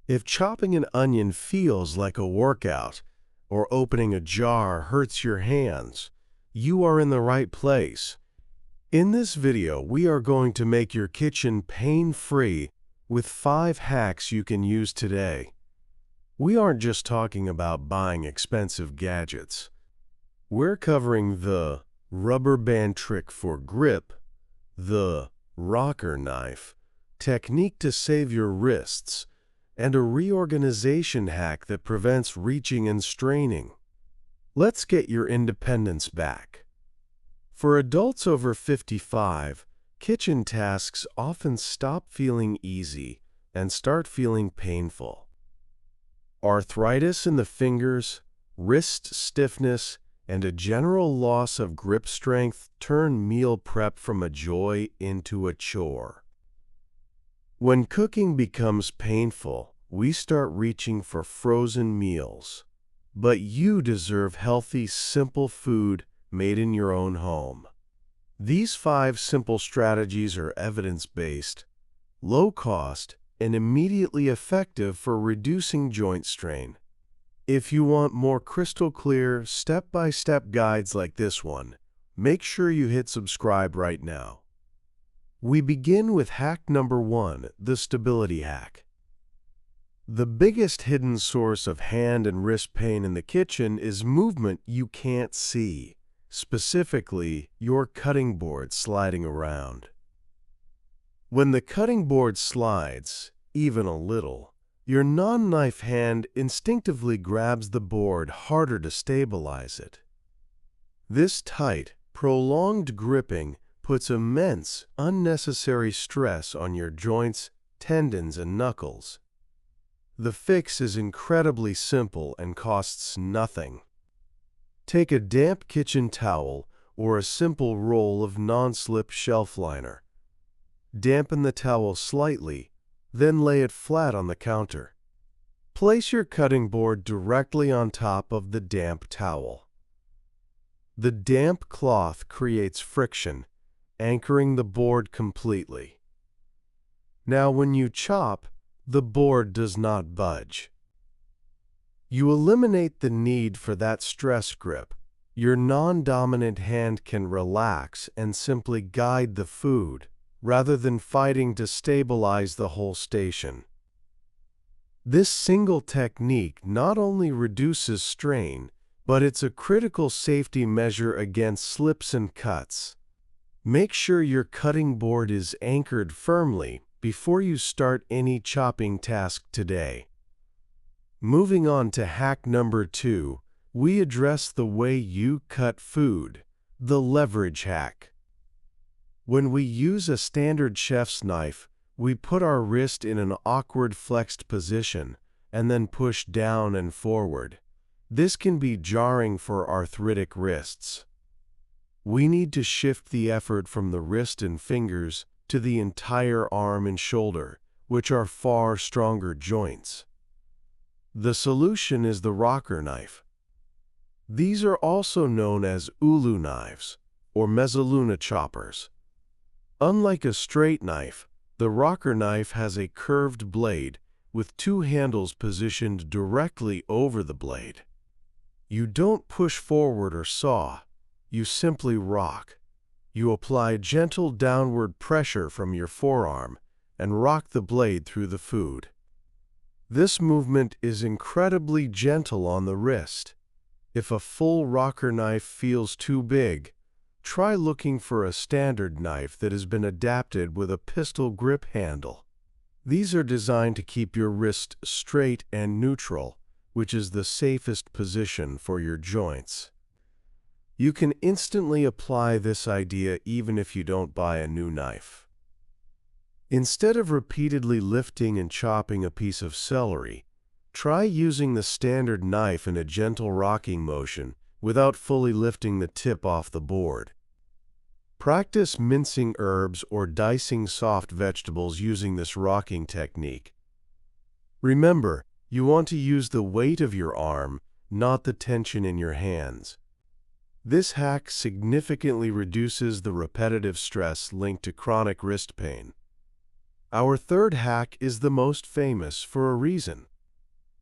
If chopping an onion feels like a workout, or opening a jar hurts your hands, you are in the right place. In this video, we are going to make your kitchen pain-free with 5 hacks you can use today. We aren't just talking about buying expensive gadgets. We're covering the rubber band trick for grip, the rocker knife, technique to save your wrists, and a reorganization hack that prevents reaching and straining. Let's get your independence back. For adults over 55, kitchen tasks often stop feeling easy and start feeling painful. Arthritis in the fingers, wrist stiffness, and a general loss of grip strength turn meal prep from a joy into a chore. When cooking becomes painful, we start reaching for frozen meals. But you deserve healthy, simple food made in your own home. These 5 simple strategies are evidence-based, low-cost, and immediately effective for reducing joint strain. If you want more crystal-clear, step-by-step guides like this one, make sure you hit subscribe right now. We begin with hack number 1, the stability hack. The biggest hidden source of hand and wrist pain in the kitchen is movement you can't see, specifically your cutting board sliding around. When the cutting board slides, even a little, your non-knife hand instinctively grabs the board harder to stabilize it. This tight, prolonged gripping puts immense, unnecessary stress on your joints, tendons, and knuckles. The fix is incredibly simple and costs nothing. Take a damp kitchen towel or a simple roll of non-slip shelf liner. Dampen the towel slightly, then lay it flat on the counter. Place your cutting board directly on top of the damp towel. The damp cloth creates friction, anchoring the board completely. Now when you chop, the board does not budge. You eliminate the need for that stress grip. Your non-dominant hand can relax and simply guide the food, rather than fighting to stabilize the whole station. This single technique not only reduces strain, but it's a critical safety measure against slips and cuts. Make sure your cutting board is anchored firmly before you start any chopping task today. Moving on to hack number 2, we address the way you cut food, the leverage hack. When we use a standard chef's knife, we put our wrist in an awkward flexed position and then push down and forward. This can be jarring for arthritic wrists. We need to shift the effort from the wrist and fingers to the entire arm and shoulder, which are far stronger joints. The solution is the rocker knife. These are also known as ulu knives or mezzaluna choppers. Unlike a straight knife, the rocker knife has a curved blade with 2 handles positioned directly over the blade. You don't push forward or saw. You simply rock. You apply gentle downward pressure from your forearm and rock the blade through the food. This movement is incredibly gentle on the wrist. If a full rocker knife feels too big, try looking for a standard knife that has been adapted with a pistol grip handle. These are designed to keep your wrist straight and neutral, which is the safest position for your joints. You can instantly apply this idea even if you don't buy a new knife. Instead of repeatedly lifting and chopping a piece of celery, try using the standard knife in a gentle rocking motion without fully lifting the tip off the board. Practice mincing herbs or dicing soft vegetables using this rocking technique. Remember, you want to use the weight of your arm, not the tension in your hands. This hack significantly reduces the repetitive stress linked to chronic wrist pain. Our third hack is the most famous for a reason.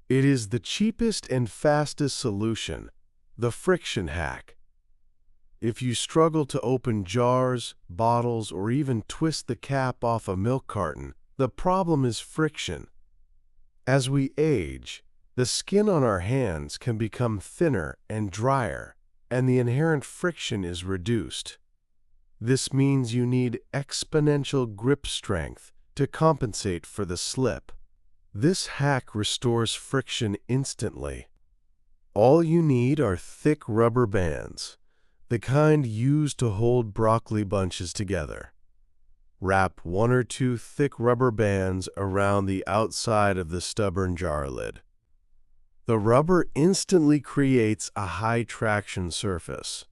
It is the cheapest and fastest solution, the friction hack. If you struggle to open jars, bottles, or even twist the cap off a milk carton, the problem is friction. As we age, the skin on our hands can become thinner and drier, and the inherent friction is reduced. This means you need exponential grip strength to compensate for the slip. This hack restores friction instantly. All you need are thick rubber bands, the kind used to hold broccoli bunches together. Wrap 1 or 2 thick rubber bands around the outside of the stubborn jar lid. The rubber instantly creates a high traction surface.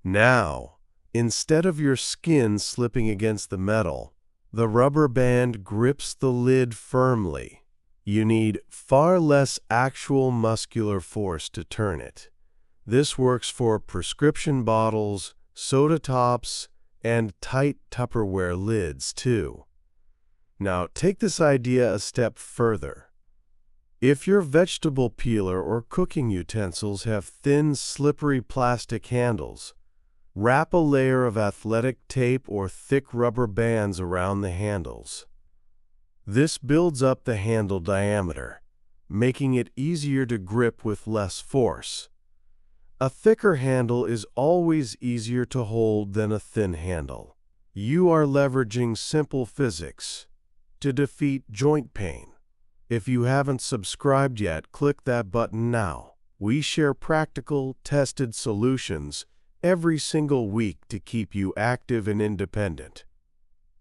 Now, instead of your skin slipping against the metal, the rubber band grips the lid firmly. You need far less actual muscular force to turn it. This works for prescription bottles, soda tops, and tight Tupperware lids too. Now take this idea a step further. If your vegetable peeler or cooking utensils have thin, slippery plastic handles, wrap a layer of athletic tape or thick rubber bands around the handles. This builds up the handle diameter, making it easier to grip with less force. A thicker handle is always easier to hold than a thin handle. You are leveraging simple physics to defeat joint pain. If you haven't subscribed yet, click that button now. We share practical, tested solutions every single week to keep you active and independent.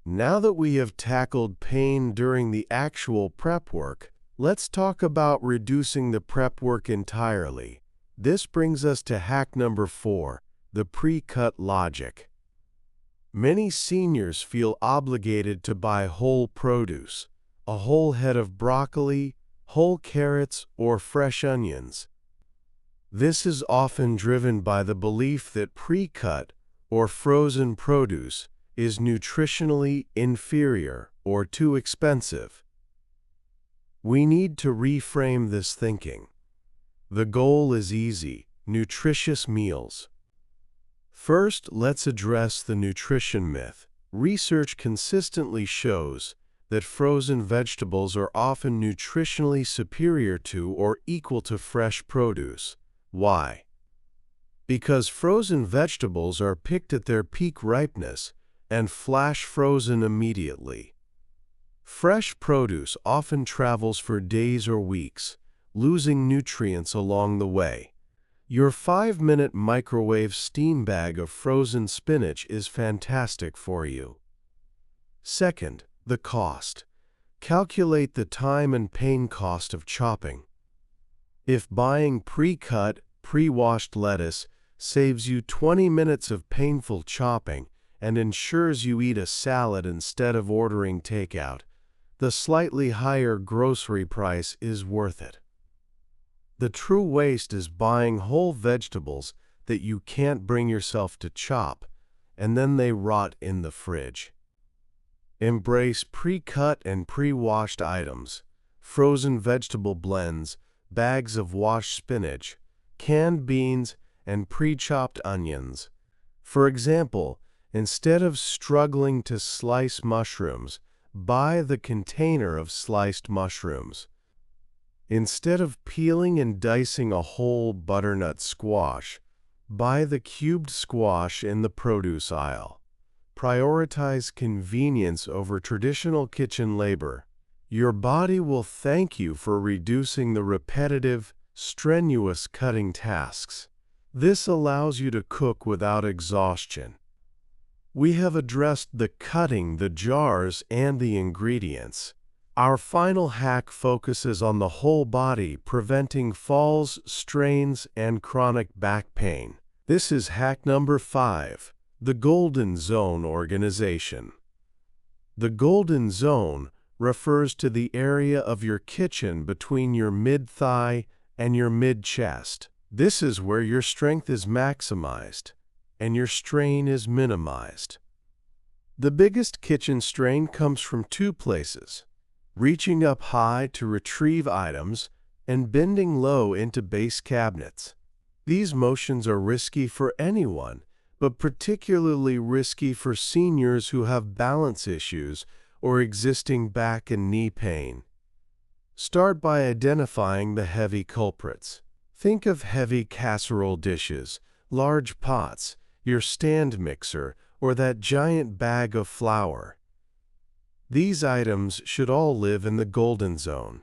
Now that we have tackled pain during the actual prep work, let's talk about reducing the prep work entirely. This brings us to hack number 4, the pre-cut logic. Many seniors feel obligated to buy whole produce, a whole head of broccoli, whole carrots, or fresh onions. This is often driven by the belief that pre-cut or frozen produce is nutritionally inferior or too expensive. We need to reframe this thinking. The goal is easy: nutritious meals. First, let's address the nutrition myth. Research consistently shows that frozen vegetables are often nutritionally superior to or equal to fresh produce. Why? Because frozen vegetables are picked at their peak ripeness and flash frozen immediately. Fresh produce often travels for days or weeks, losing nutrients along the way. Your 5-minute microwave steam bag of frozen spinach is fantastic for you. Second, the cost. Calculate the time and pain cost of chopping. If buying pre-cut, pre-washed lettuce saves you 20 minutes of painful chopping and ensures you eat a salad instead of ordering takeout, the slightly higher grocery price is worth it. The true waste is buying whole vegetables that you can't bring yourself to chop, and then they rot in the fridge. Embrace pre-cut and pre-washed items, frozen vegetable blends, bags of washed spinach, canned beans, and pre-chopped onions. For example, instead of struggling to slice mushrooms, buy the container of sliced mushrooms. Instead of peeling and dicing a whole butternut squash, buy the cubed squash in the produce aisle. Prioritize convenience over traditional kitchen labor. Your body will thank you for reducing the repetitive, strenuous cutting tasks. This allows you to cook without exhaustion. We have addressed the cutting, the jars, and the ingredients. Our final hack focuses on the whole body, preventing falls, strains, and chronic back pain. This is hack number 5, the Golden Zone organization. The Golden Zone refers to the area of your kitchen between your mid-thigh and your mid-chest. This is where your strength is maximized and your strain is minimized. The biggest kitchen strain comes from two places: reaching up high to retrieve items and bending low into base cabinets. These motions are risky for anyone, but particularly risky for seniors who have balance issues or existing back and knee pain. Start by identifying the heavy culprits. Think of heavy casserole dishes, large pots, your stand mixer, or that giant bag of flour. These items should all live in the golden zone.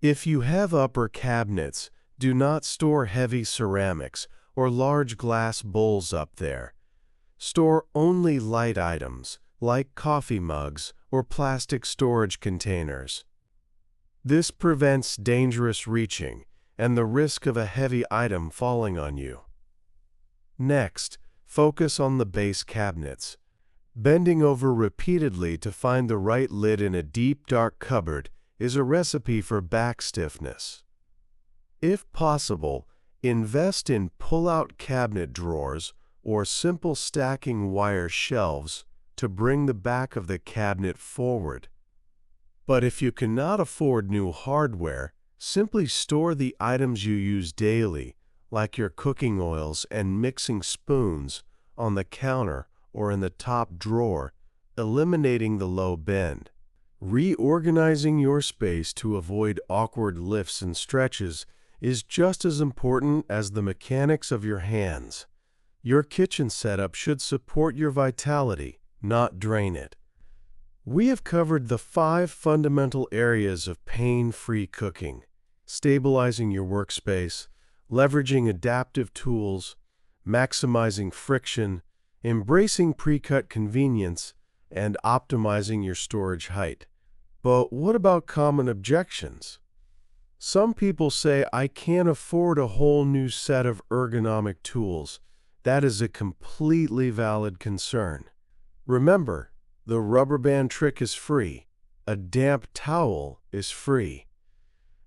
If you have upper cabinets, do not store heavy ceramics or large glass bowls up there. Store only light items, like coffee mugs or plastic storage containers. This prevents dangerous reaching and the risk of a heavy item falling on you. Next, focus on the base cabinets. Bending over repeatedly to find the right lid in a deep, dark cupboard is a recipe for back stiffness. If possible, invest in pull-out cabinet drawers or simple stacking wire shelves to bring the back of the cabinet forward. But if you cannot afford new hardware, simply store the items you use daily, like your cooking oils and mixing spoons, on the counter or in the top drawer, eliminating the low bend. Reorganizing your space to avoid awkward lifts and stretches is just as important as the mechanics of your hands. Your kitchen setup should support your vitality, not drain it. We have covered the 5 fundamental areas of pain-free cooking: stabilizing your workspace, leveraging adaptive tools, maximizing friction, embracing pre-cut convenience, and optimizing your storage height. But what about common objections? Some people say, "I can't afford a whole new set of ergonomic tools." That is a completely valid concern. Remember, the rubber band trick is free. A damp towel is free.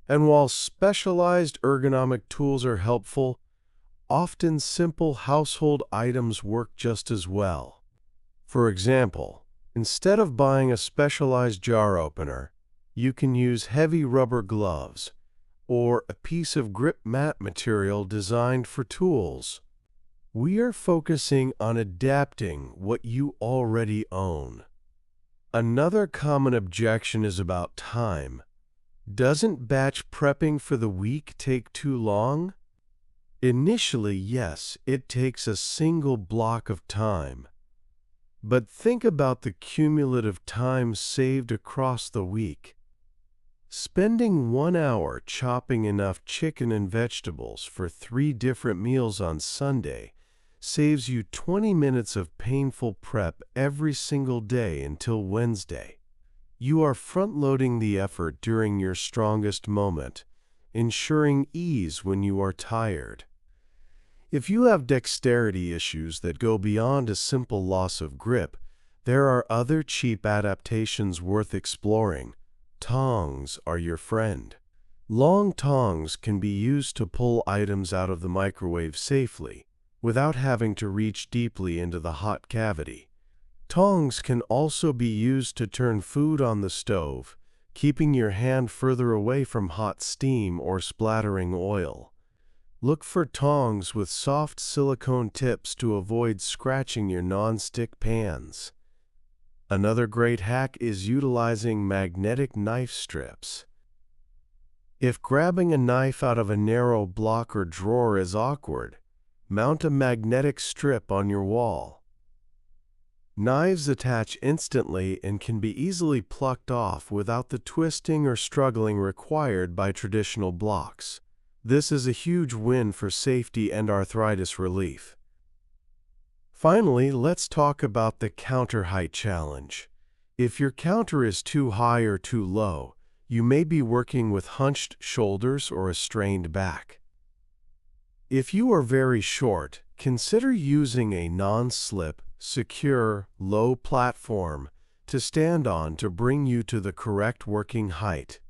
And while specialized ergonomic tools are helpful, often simple household items work just as well. For example, instead of buying a specialized jar opener, you can use heavy rubber gloves or a piece of grip mat material designed for tools. We are focusing on adapting what you already own. Another common objection is about time. Doesn't batch prepping for the week take too long? Initially, yes, it takes a single block of time. But think about the cumulative time saved across the week. Spending 1 hour chopping enough chicken and vegetables for 3 different meals on Sunday saves you 20 minutes of painful prep every single day until Wednesday. You are front-loading the effort during your strongest moment, ensuring ease when you are tired. If you have dexterity issues that go beyond a simple loss of grip, there are other cheap adaptations worth exploring. Tongs are your friend. Long tongs can be used to pull items out of the microwave safely, without having to reach deeply into the hot cavity. Tongs can also be used to turn food on the stove, keeping your hand further away from hot steam or splattering oil. Look for tongs with soft silicone tips to avoid scratching your non-stick pans. Another great hack is utilizing magnetic knife strips. If grabbing a knife out of a narrow block or drawer is awkward, mount a magnetic strip on your wall. Knives attach instantly and can be easily plucked off without the twisting or struggling required by traditional blocks. This is a huge win for safety and arthritis relief. Finally, let's talk about the counter height challenge. If your counter is too high or too low, you may be working with hunched shoulders or a strained back. If you are very short, consider using a non-slip, secure, low platform to stand on to bring you to the correct working height.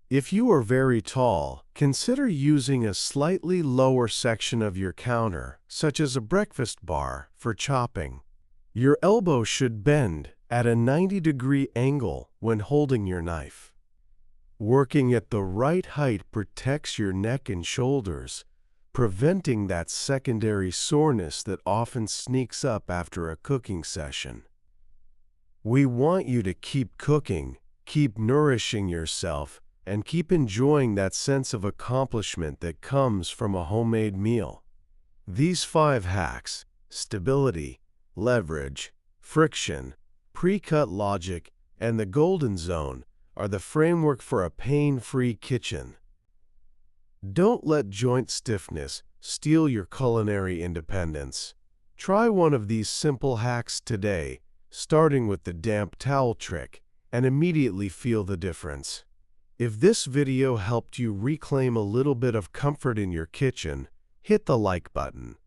If you are very tall, consider using a slightly lower section of your counter, such as a breakfast bar, for chopping. Your elbow should bend at a 90-degree angle when holding your knife. Working at the right height protects your neck and shoulders, preventing that secondary soreness that often sneaks up after a cooking session. We want you to keep cooking, keep nourishing yourself, and keep enjoying that sense of accomplishment that comes from a homemade meal. These 5 hacks: stability, leverage, friction, pre-cut logic, and the golden zone are the framework for a pain-free kitchen. Don't let joint stiffness steal your culinary independence. Try one of these simple hacks today, starting with the damp towel trick, and immediately feel the difference. If this video helped you reclaim a little bit of comfort in your kitchen, hit the like button.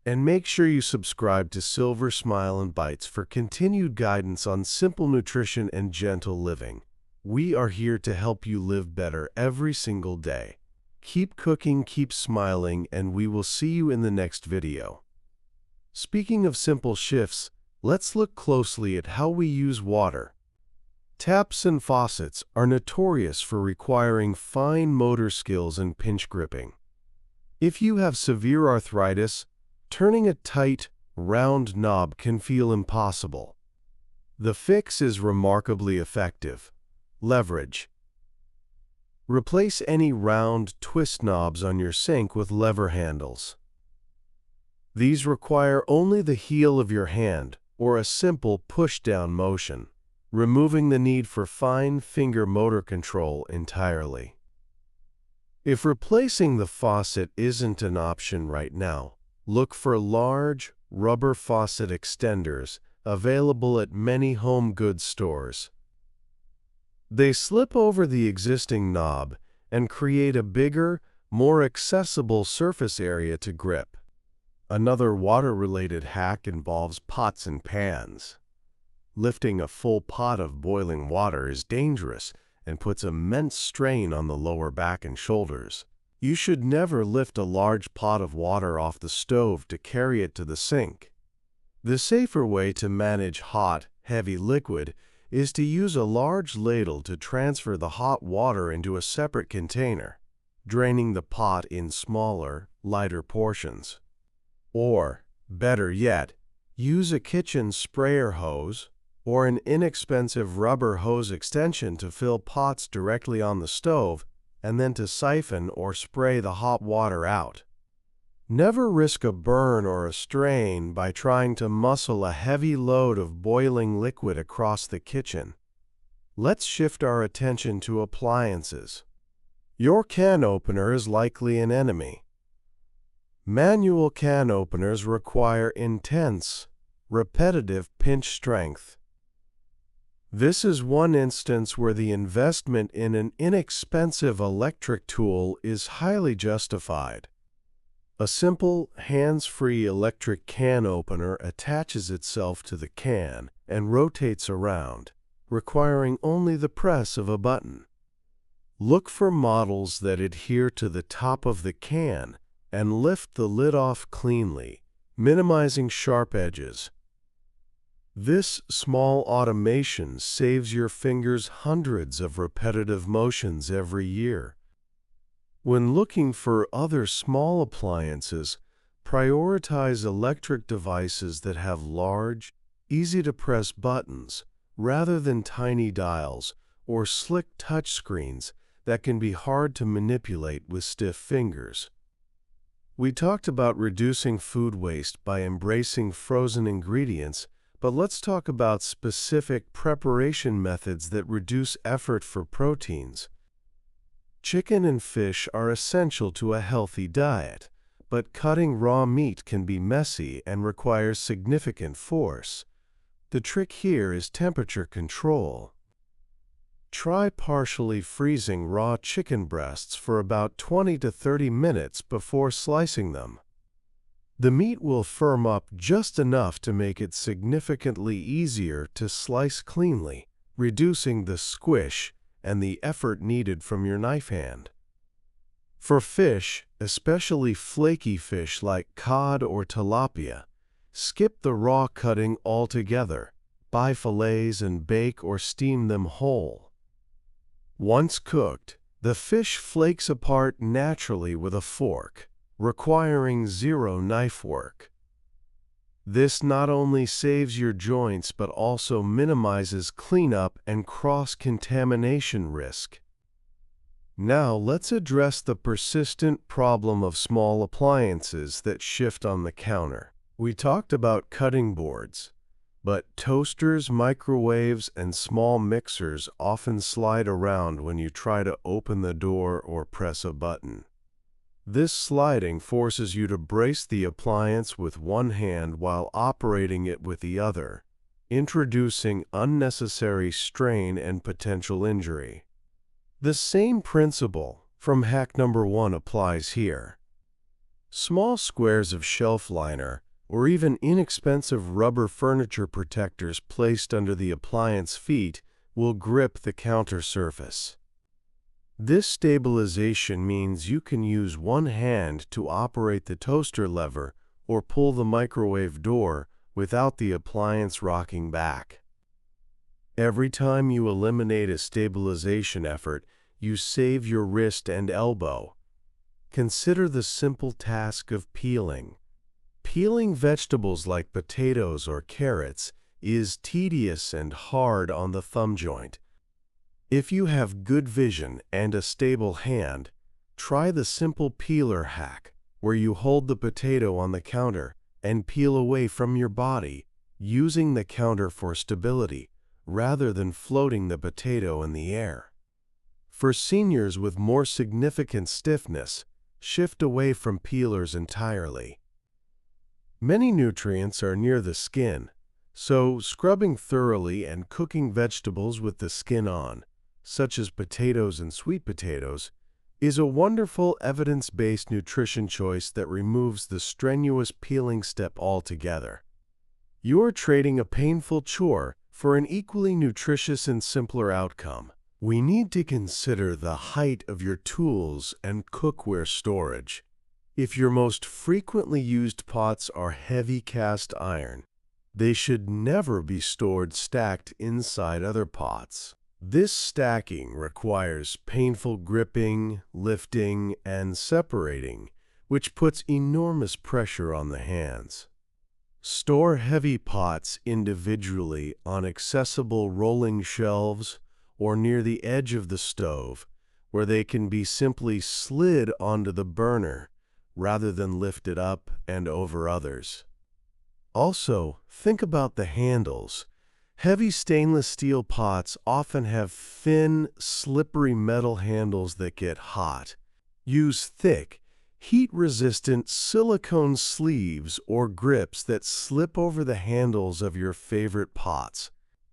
And make sure you subscribe to Silver Smile and Bites for continued guidance on simple nutrition and gentle living. We are here to help you live better every single day. Keep cooking, keep smiling, and we will see you in the next video. Speaking of simple shifts, let's look closely at how we use water. Taps and faucets are notorious for requiring fine motor skills and pinch gripping. If you have severe arthritis, turning a tight, round knob can feel impossible. The fix is remarkably effective. Leverage. Replace any round twist knobs on your sink with lever handles. These require only the heel of your hand or a simple push-down motion, removing the need for fine finger motor control entirely. If replacing the faucet isn't an option right now, look for large, rubber faucet extenders available at many home goods stores. They slip over the existing knob and create a bigger, more accessible surface area to grip. Another water-related hack involves pots and pans. Lifting a full pot of boiling water is dangerous and puts immense strain on the lower back and shoulders. You should never lift a large pot of water off the stove to carry it to the sink. The safer way to manage hot, heavy liquid is to use a large ladle to transfer the hot water into a separate container, draining the pot in smaller, lighter portions. Or, better yet, use a kitchen sprayer hose or an inexpensive rubber hose extension to fill pots directly on the stove and then to siphon or spray the hot water out. Never risk a burn or a strain by trying to muscle a heavy load of boiling liquid across the kitchen. Let's shift our attention to appliances. Your can opener is likely an enemy. Manual can openers require intense, repetitive pinch strength. This is one instance where the investment in an inexpensive electric tool is highly justified. A simple, hands-free electric can opener attaches itself to the can and rotates around, requiring only the press of a button. Look for models that adhere to the top of the can and lift the lid off cleanly, minimizing sharp edges. This small automation saves your fingers hundreds of repetitive motions every year. When looking for other small appliances, prioritize electric devices that have large, easy-to-press buttons rather than tiny dials or slick touchscreens that can be hard to manipulate with stiff fingers. We talked about reducing food waste by embracing frozen ingredients, but let's talk about specific preparation methods that reduce effort for proteins. Chicken and fish are essential to a healthy diet, but cutting raw meat can be messy and requires significant force. The trick here is temperature control. Try partially freezing raw chicken breasts for about 20 to 30 minutes before slicing them. The meat will firm up just enough to make it significantly easier to slice cleanly, reducing the squish and the effort needed from your knife hand. For fish, especially flaky fish like cod or tilapia, Skip the raw cutting altogether. Buy fillets and bake or steam them whole. Once cooked, the fish flakes apart naturally with a fork, requiring zero knife work. This not only saves your joints but also minimizes cleanup and cross-contamination risk. Now let's address the persistent problem of small appliances that shift on the counter. We talked about cutting boards, but toasters, microwaves, and small mixers often slide around when you try to open the door or press a button. This sliding forces you to brace the appliance with one hand while operating it with the other, introducing unnecessary strain and potential injury. The same principle from hack number 1 applies here. Small squares of shelf liner or even inexpensive rubber furniture protectors placed under the appliance feet will grip the counter surface. This stabilization means you can use one hand to operate the toaster lever or pull the microwave door without the appliance rocking back. Every time you eliminate a stabilization effort, you save your wrist and elbow. Consider the simple task of peeling. Peeling vegetables like potatoes or carrots is tedious and hard on the thumb joint. If you have good vision and a stable hand, try the simple peeler hack, where you hold the potato on the counter and peel away from your body, using the counter for stability, rather than floating the potato in the air. For seniors with more significant stiffness, shift away from peelers entirely. Many nutrients are near the skin, so scrubbing thoroughly and cooking vegetables with the skin on, such as potatoes and sweet potatoes, is a wonderful evidence-based nutrition choice that removes the strenuous peeling step altogether. You're trading a painful chore for an equally nutritious and simpler outcome. We need to consider the height of your tools and cookware storage. If your most frequently used pots are heavy cast iron, they should never be stored stacked inside other pots. This stacking requires painful gripping, lifting, and separating, which puts enormous pressure on the hands. Store heavy pots individually on accessible rolling shelves or near the edge of the stove, where they can be simply slid onto the burner rather than lifted up and over others. Also, think about the handles. Heavy stainless steel pots often have thin, slippery metal handles that get hot. Use thick, heat-resistant silicone sleeves or grips that slip over the handles of your favorite pots.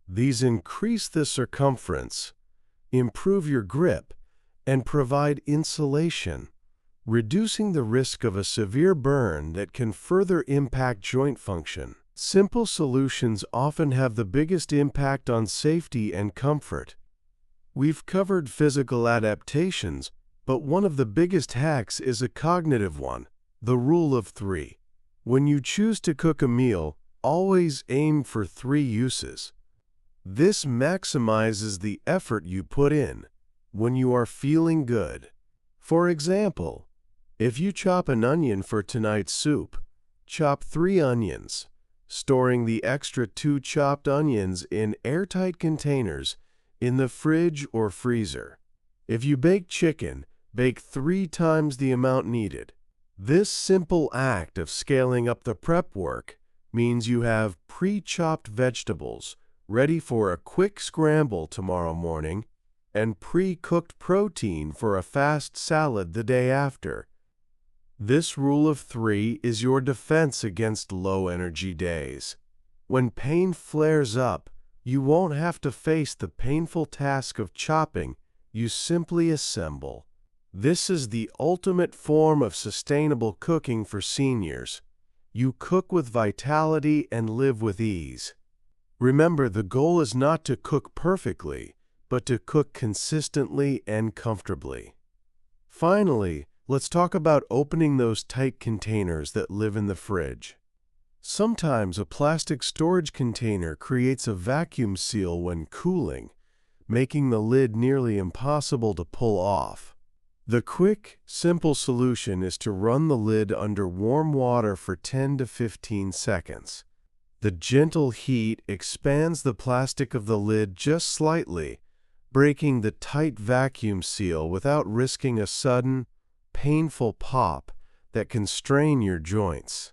These increase the circumference, improve your grip, and provide insulation, reducing the risk of a severe burn that can further impact joint function. Simple solutions often have the biggest impact on safety and comfort. We've covered physical adaptations, but one of the biggest hacks is a cognitive one, the rule of 3. When you choose to cook a meal, always aim for 3 uses. This maximizes the effort you put in when you are feeling good. For example, if you chop an onion for tonight's soup, chop 3 onions, storing the extra 2 chopped onions in airtight containers in the fridge or freezer. If you bake chicken, bake 3 times the amount needed. This simple act of scaling up the prep work means you have pre-chopped vegetables ready for a quick scramble tomorrow morning and pre-cooked protein for a fast salad the day after. This rule of 3 is your defense against low-energy days. When pain flares up, you won't have to face the painful task of chopping, you simply assemble. This is the ultimate form of sustainable cooking for seniors. You cook with vitality and live with ease. Remember, the goal is not to cook perfectly, but to cook consistently and comfortably. Finally, let's talk about opening those tight containers that live in the fridge. Sometimes a plastic storage container creates a vacuum seal when cooling, making the lid nearly impossible to pull off. The quick, simple solution is to run the lid under warm water for 10 to 15 seconds. The gentle heat expands the plastic of the lid just slightly, breaking the tight vacuum seal without risking a sudden, painful pop that can strain your joints.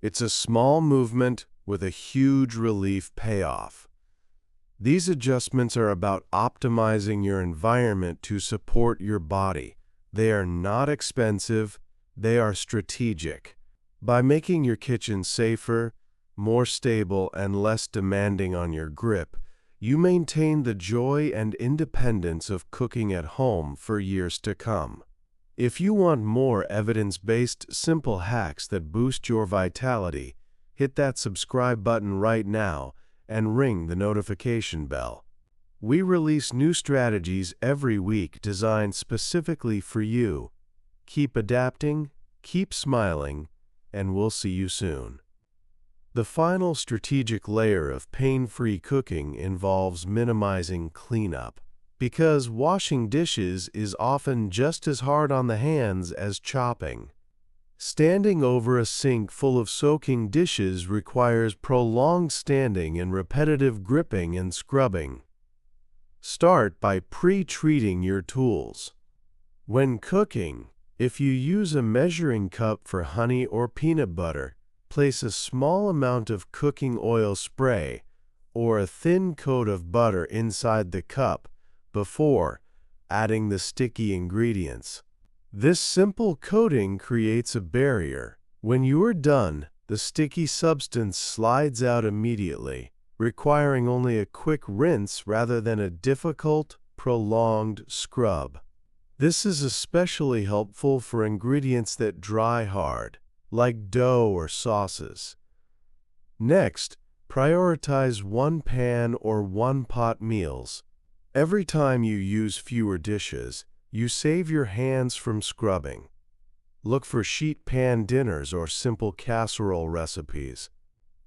It's a small movement with a huge relief payoff. These adjustments are about optimizing your environment to support your body. They are not expensive, they are strategic. By making your kitchen safer, more stable, and less demanding on your grip, you maintain the joy and independence of cooking at home for years to come. If you want more evidence-based, simple hacks that boost your vitality, hit that subscribe button right now and ring the notification bell. We release new strategies every week designed specifically for you. Keep adapting, keep smiling, and we'll see you soon. The final strategic layer of pain-free cooking involves minimizing cleanup. Because washing dishes is often just as hard on the hands as chopping. Standing over a sink full of soaking dishes requires prolonged standing and repetitive gripping and scrubbing. Start by pre-treating your tools. When cooking, if you use a measuring cup for honey or peanut butter, place a small amount of cooking oil spray or a thin coat of butter inside the cup before adding the sticky ingredients. This simple coating creates a barrier. When you are done, the sticky substance slides out immediately, requiring only a quick rinse rather than a difficult, prolonged scrub. This is especially helpful for ingredients that dry hard, like dough or sauces. Next, prioritize one-pan or one-pot meals. Every time you use fewer dishes, you save your hands from scrubbing. Look for sheet pan dinners or simple casserole recipes.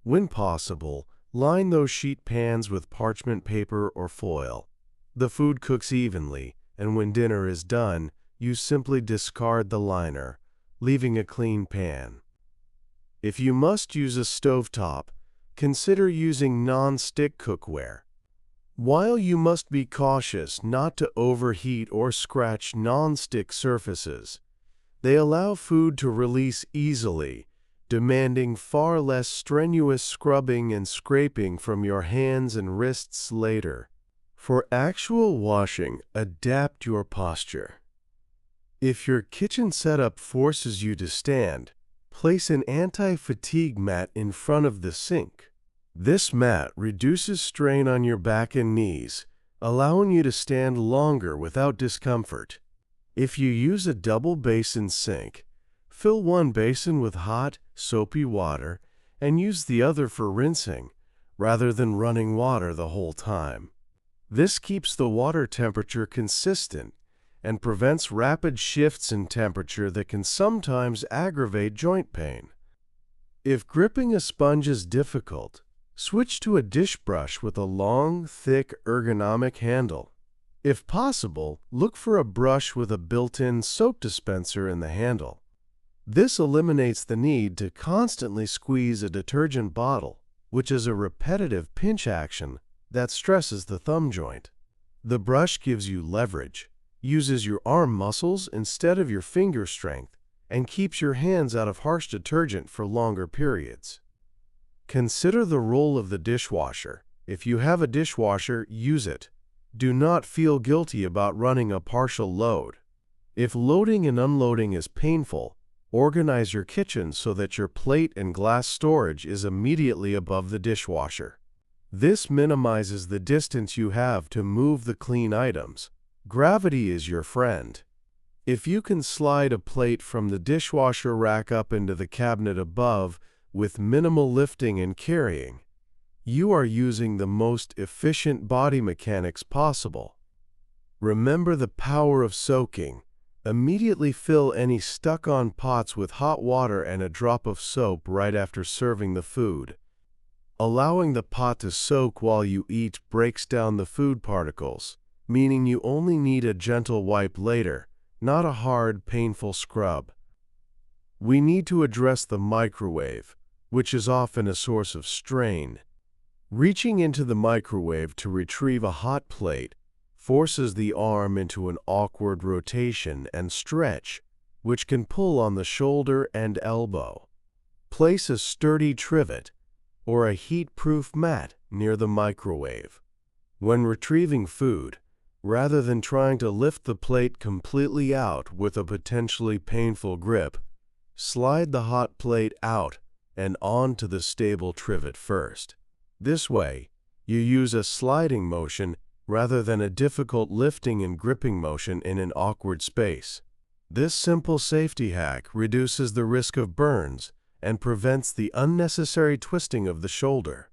When possible, line those sheet pans with parchment paper or foil. The food cooks evenly, and when dinner is done, you simply discard the liner, leaving a clean pan. If you must use a stovetop, consider using non-stick cookware. While you must be cautious not to overheat or scratch non-stick surfaces, they allow food to release easily, demanding far less strenuous scrubbing and scraping from your hands and wrists later. For actual washing, adapt your posture. If your kitchen setup forces you to stand, place an anti-fatigue mat in front of the sink. This mat reduces strain on your back and knees, allowing you to stand longer without discomfort. If you use a double basin sink, fill one basin with hot, soapy water and use the other for rinsing, rather than running water the whole time. This keeps the water temperature consistent and prevents rapid shifts in temperature that can sometimes aggravate joint pain. If gripping a sponge is difficult, switch to a dish brush with a long, thick, ergonomic handle. If possible, look for a brush with a built-in soap dispenser in the handle. This eliminates the need to constantly squeeze a detergent bottle, which is a repetitive pinch action that stresses the thumb joint. The brush gives you leverage, uses your arm muscles instead of your finger strength, and keeps your hands out of harsh detergent for longer periods. Consider the role of the dishwasher. If you have a dishwasher, use it. Do not feel guilty about running a partial load. If loading and unloading is painful, organize your kitchen so that your plate and glass storage is immediately above the dishwasher. This minimizes the distance you have to move the clean items. Gravity is your friend. If you can slide a plate from the dishwasher rack up into the cabinet above with minimal lifting and carrying, you are using the most efficient body mechanics possible. Remember the power of soaking. Immediately fill any stuck-on pots with hot water and a drop of soap right after serving the food. Allowing the pot to soak while you eat breaks down the food particles, meaning you only need a gentle wipe later, not a hard, painful scrub. We need to address the microwave, which is often a source of strain. Reaching into the microwave to retrieve a hot plate forces the arm into an awkward rotation and stretch, which can pull on the shoulder and elbow. Place a sturdy trivet or a heat-proof mat near the microwave. When retrieving food, rather than trying to lift the plate completely out with a potentially painful grip, slide the hot plate out and onto the stable trivet first. This way, you use a sliding motion rather than a difficult lifting and gripping motion in an awkward space. This simple safety hack reduces the risk of burns and prevents the unnecessary twisting of the shoulder.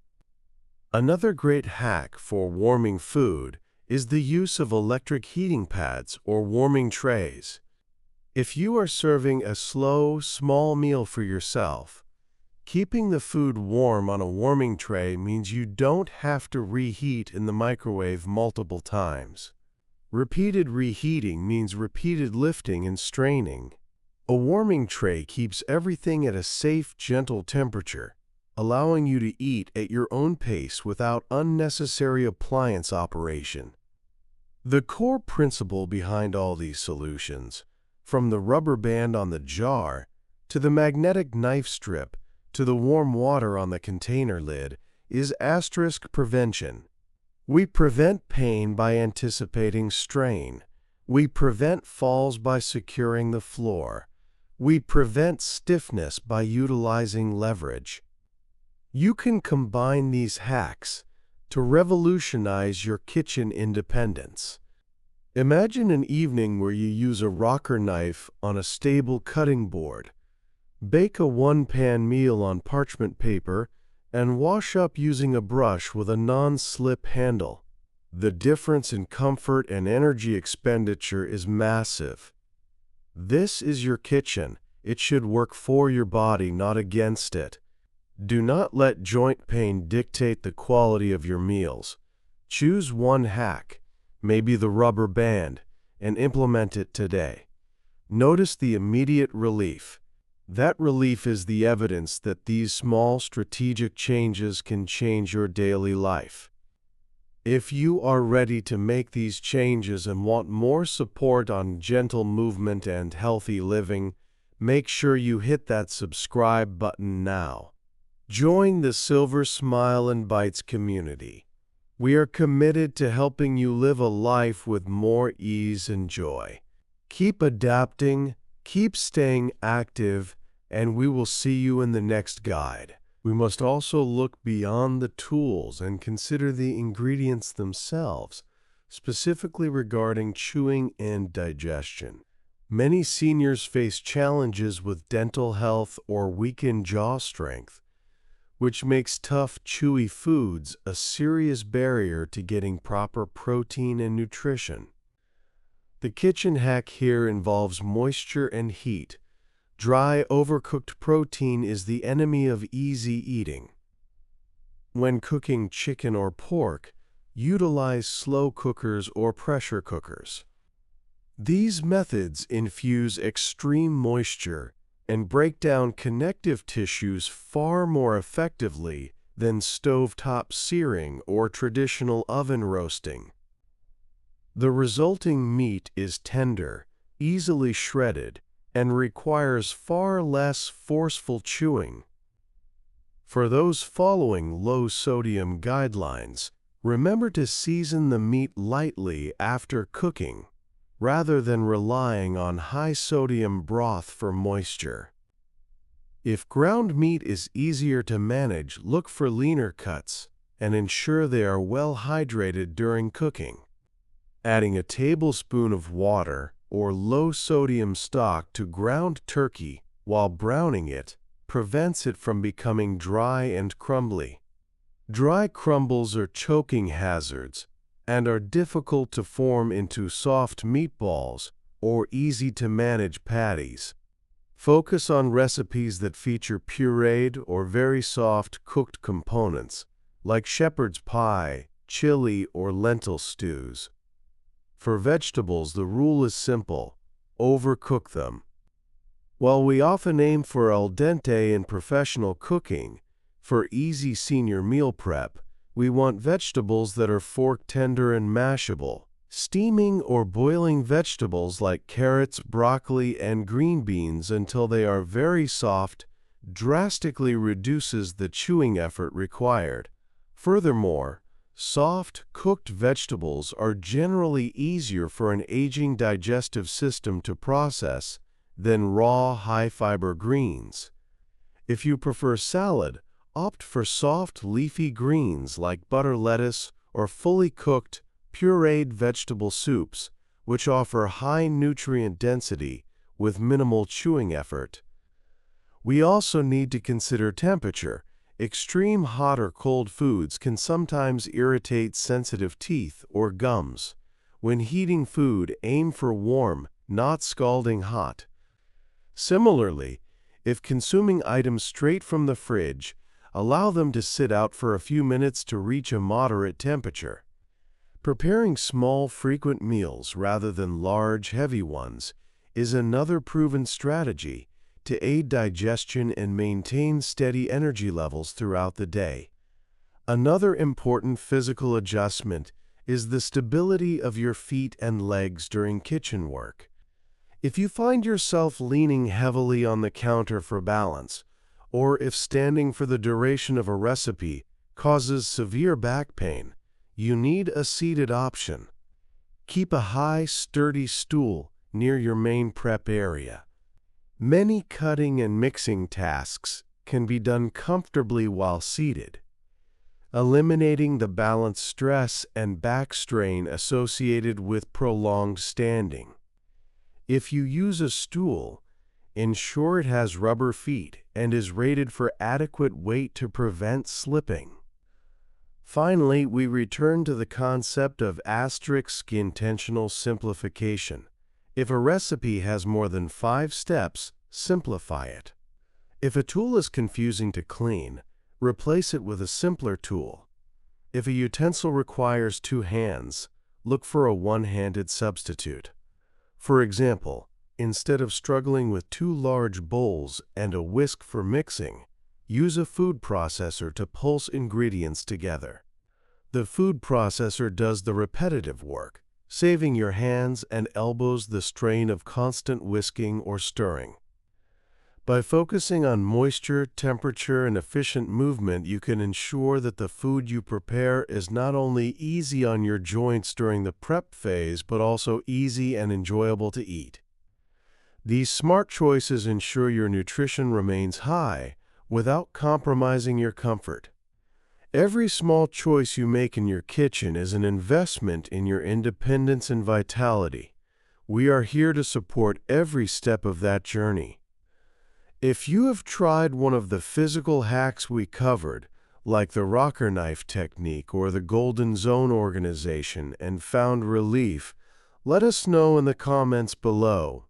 Another great hack for warming food is the use of electric heating pads or warming trays. If you are serving a slow, small meal for yourself, keeping the food warm on a warming tray means you don't have to reheat in the microwave multiple times. Repeated reheating means repeated lifting and straining. A warming tray keeps everything at a safe, gentle temperature, allowing you to eat at your own pace without unnecessary appliance operation. The core principle behind all these solutions, from the rubber band on the jar to the magnetic knife strip to the warm water on the container lid, is * prevention. We prevent pain by anticipating strain. We prevent falls by securing the floor. We prevent stiffness by utilizing leverage. You can combine these hacks to revolutionize your kitchen independence. Imagine an evening where you use a rocker knife on a stable cutting board, bake a one-pan meal on parchment paper, and wash up using a brush with a non-slip handle. The difference in comfort and energy expenditure is massive. This is your kitchen. It should work for your body, not against it. Do not let joint pain dictate the quality of your meals. Choose one hack, maybe the rubber band, and implement it today. Notice the immediate relief. That relief is the evidence that these small strategic changes can change your daily life. If you are ready to make these changes and want more support on gentle movement and healthy living, make sure you hit that subscribe button now. Join the Silver Smile and Bites community. We are committed to helping you live a life with more ease and joy. Keep adapting, keep staying active, and we will see you in the next guide. We must also look beyond the tools and consider the ingredients themselves, specifically regarding chewing and digestion. Many seniors face challenges with dental health or weakened jaw strength, which makes tough, chewy foods a serious barrier to getting proper protein and nutrition. The kitchen hack here involves moisture and heat. Dry, overcooked protein is the enemy of easy eating. When cooking chicken or pork, utilize slow cookers or pressure cookers. These methods infuse extreme moisture and break down connective tissues far more effectively than stovetop searing or traditional oven roasting. The resulting meat is tender, easily shredded, and requires far less forceful chewing. For those following low-sodium guidelines, remember to season the meat lightly after cooking, rather than relying on high-sodium broth for moisture. If ground meat is easier to manage, look for leaner cuts and ensure they are well hydrated during cooking. Adding a tablespoon of water or low-sodium stock to ground turkey while browning it prevents it from becoming dry and crumbly. Dry crumbles are choking hazards and are difficult to form into soft meatballs or easy-to-manage patties. Focus on recipes that feature pureed or very soft cooked components, like shepherd's pie, chili, or lentil stews. For vegetables, the rule is simple: overcook them. While we often aim for al dente in professional cooking, for easy senior meal prep, we want vegetables that are fork tender and mashable. Steaming or boiling vegetables like carrots, broccoli, and green beans until they are very soft drastically reduces the chewing effort required. Furthermore, soft, cooked vegetables are generally easier for an aging digestive system to process than raw, high-fiber greens. If you prefer salad, opt for soft, leafy greens like butter lettuce or fully cooked, pureed vegetable soups, which offer high nutrient density with minimal chewing effort. We also need to consider temperature. Extreme hot or cold foods can sometimes irritate sensitive teeth or gums. When heating food, aim for warm, not scalding hot. Similarly, if consuming items straight from the fridge, allow them to sit out for a few minutes to reach a moderate temperature. Preparing small, frequent meals rather than large, heavy ones is another proven strategy to aid digestion and maintain steady energy levels throughout the day. Another important physical adjustment is the stability of your feet and legs during kitchen work. If you find yourself leaning heavily on the counter for balance, or if standing for the duration of a recipe causes severe back pain, you need a seated option. Keep a high, sturdy stool near your main prep area. Many cutting and mixing tasks can be done comfortably while seated, eliminating the balance stress and back strain associated with prolonged standing. If you use a stool, ensure it has rubber feet and is rated for adequate weight to prevent slipping. Finally, we return to the concept of intentional simplification. If a recipe has more than 5 steps, simplify it. If a tool is confusing to clean, replace it with a simpler tool. If a utensil requires 2 hands, look for a one-handed substitute. For example, instead of struggling with 2 large bowls and a whisk for mixing, use a food processor to pulse ingredients together. The food processor does the repetitive work, saving your hands and elbows the strain of constant whisking or stirring. By focusing on moisture, temperature, and efficient movement, you can ensure that the food you prepare is not only easy on your joints during the prep phase, but also easy and enjoyable to eat. These smart choices ensure your nutrition remains high without compromising your comfort. Every small choice you make in your kitchen is an investment in your independence and vitality. We are here to support every step of that journey. If you have tried one of the physical hacks we covered, like the rocker knife technique or the golden zone organization, and found relief, let us know in the comments below.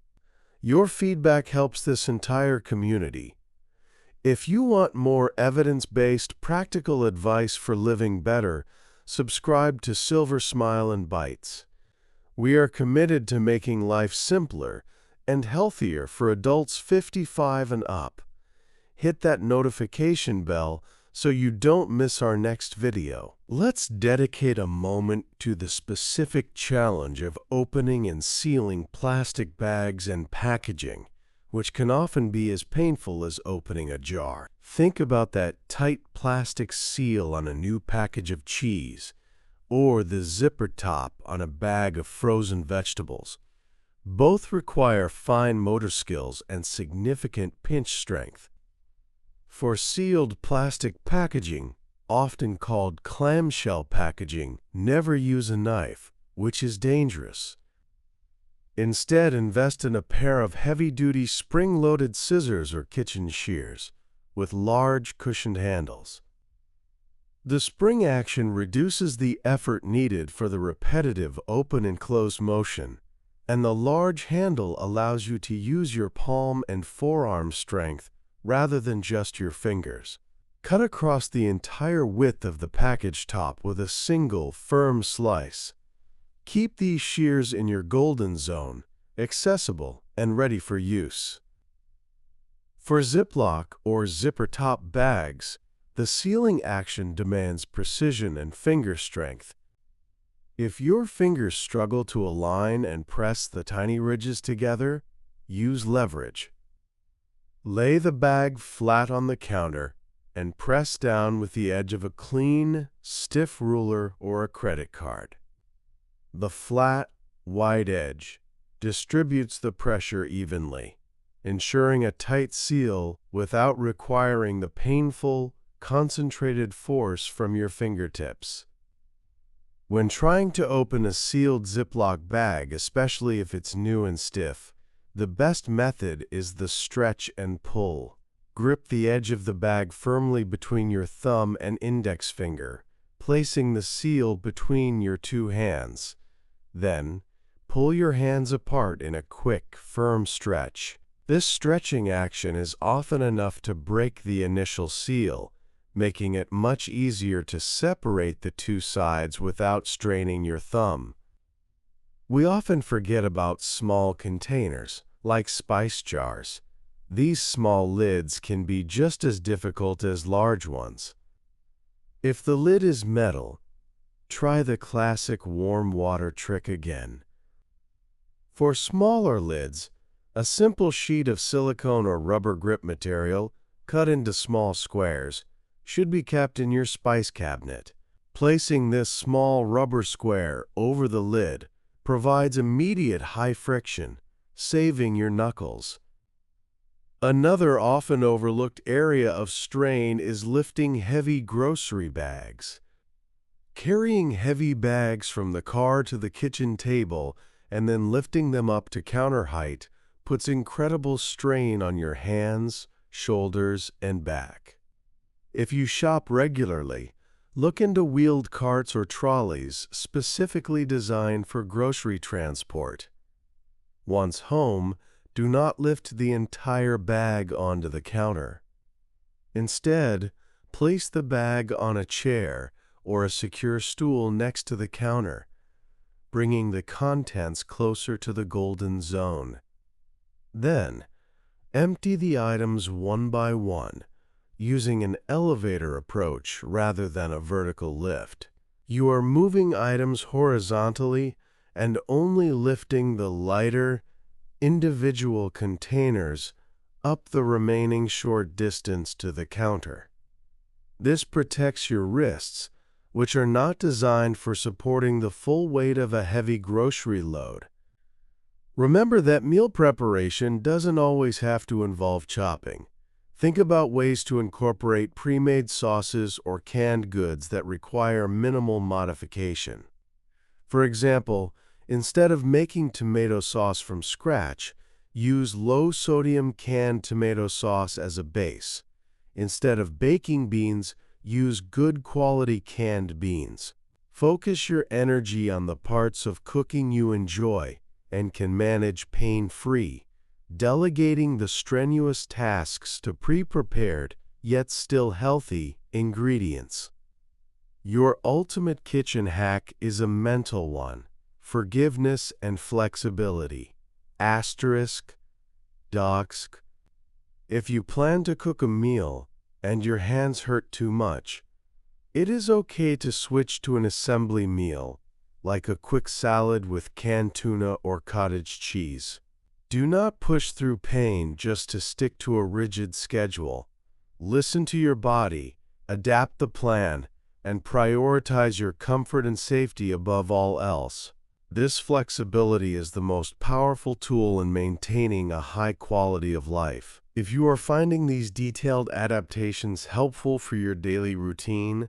Your feedback helps this entire community. If you want more evidence-based, practical advice for living better, subscribe to Silver Smile and Bites. We are committed to making life simpler and healthier for adults 55 and up. Hit that notification bell so you don't miss our next video. Let's dedicate a moment to the specific challenge of opening and sealing plastic bags and packaging, which can often be as painful as opening a jar. Think about that tight plastic seal on a new package of cheese, or the zipper top on a bag of frozen vegetables. Both require fine motor skills and significant pinch strength. For sealed plastic packaging, often called clamshell packaging, never use a knife, which is dangerous. Instead, invest in a pair of heavy-duty spring-loaded scissors or kitchen shears with large cushioned handles. The spring action reduces the effort needed for the repetitive open and close motion, and the large handle allows you to use your palm and forearm strength rather than just your fingers. Cut across the entire width of the package top with a single, firm slice. Keep these shears in your golden zone, accessible and ready for use. For Ziploc or zipper top bags, the sealing action demands precision and finger strength. If your fingers struggle to align and press the tiny ridges together, use leverage. Lay the bag flat on the counter and press down with the edge of a clean, stiff ruler or a credit card. The flat, wide edge distributes the pressure evenly, ensuring a tight seal without requiring the painful, concentrated force from your fingertips. When trying to open a sealed Ziploc bag, especially if it's new and stiff, the best method is the stretch and pull. Grip the edge of the bag firmly between your thumb and index finger, placing the seal between your two hands. Then, pull your hands apart in a quick, firm stretch. This stretching action is often enough to break the initial seal, making it much easier to separate the two sides without straining your thumb. We often forget about small containers, like spice jars. These small lids can be just as difficult as large ones. If the lid is metal, try the classic warm water trick again. For smaller lids, a simple sheet of silicone or rubber grip material, cut into small squares, should be kept in your spice cabinet. Placing this small rubber square over the lid provides immediate high friction, saving your knuckles. Another often overlooked area of strain is lifting heavy grocery bags. Carrying heavy bags from the car to the kitchen table and then lifting them up to counter height puts incredible strain on your hands, shoulders, and back. If you shop regularly, look into wheeled carts or trolleys specifically designed for grocery transport. Once home, do not lift the entire bag onto the counter. Instead, place the bag on a chair or a secure stool next to the counter, bringing the contents closer to the golden zone. Then, empty the items one by one, using an elevator approach rather than a vertical lift. You are moving items horizontally and only lifting the lighter, individual containers up the remaining short distance to the counter. This protects your wrists, which are not designed for supporting the full weight of a heavy grocery load. Remember that meal preparation doesn't always have to involve chopping. Think about ways to incorporate pre-made sauces or canned goods that require minimal modification. For example, instead of making tomato sauce from scratch, use low-sodium canned tomato sauce as a base. Instead of baking beans, use good-quality canned beans. Focus your energy on the parts of cooking you enjoy and can manage pain-free, delegating the strenuous tasks to pre-prepared, yet still healthy, ingredients. Your ultimate kitchen hack is a mental one: forgiveness and flexibility. Asterisk, doxk. If you plan to cook a meal and your hands hurt too much, it is okay to switch to an assembly meal, like a quick salad with canned tuna or cottage cheese. Do not push through pain just to stick to a rigid schedule. Listen to your body, adapt the plan, and prioritize your comfort and safety above all else. This flexibility is the most powerful tool in maintaining a high quality of life. If you are finding these detailed adaptations helpful for your daily routine,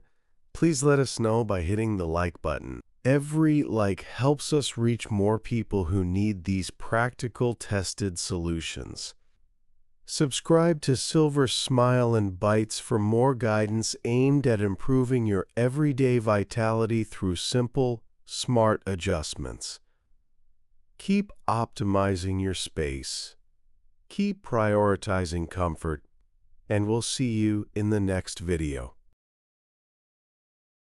please let us know by hitting the like button. Every like helps us reach more people who need these practical, tested solutions. Subscribe to Silver Smile and Bites for more guidance aimed at improving your everyday vitality through simple, smart adjustments. Keep optimizing your space. Keep prioritizing comfort, and we'll see you in the next video.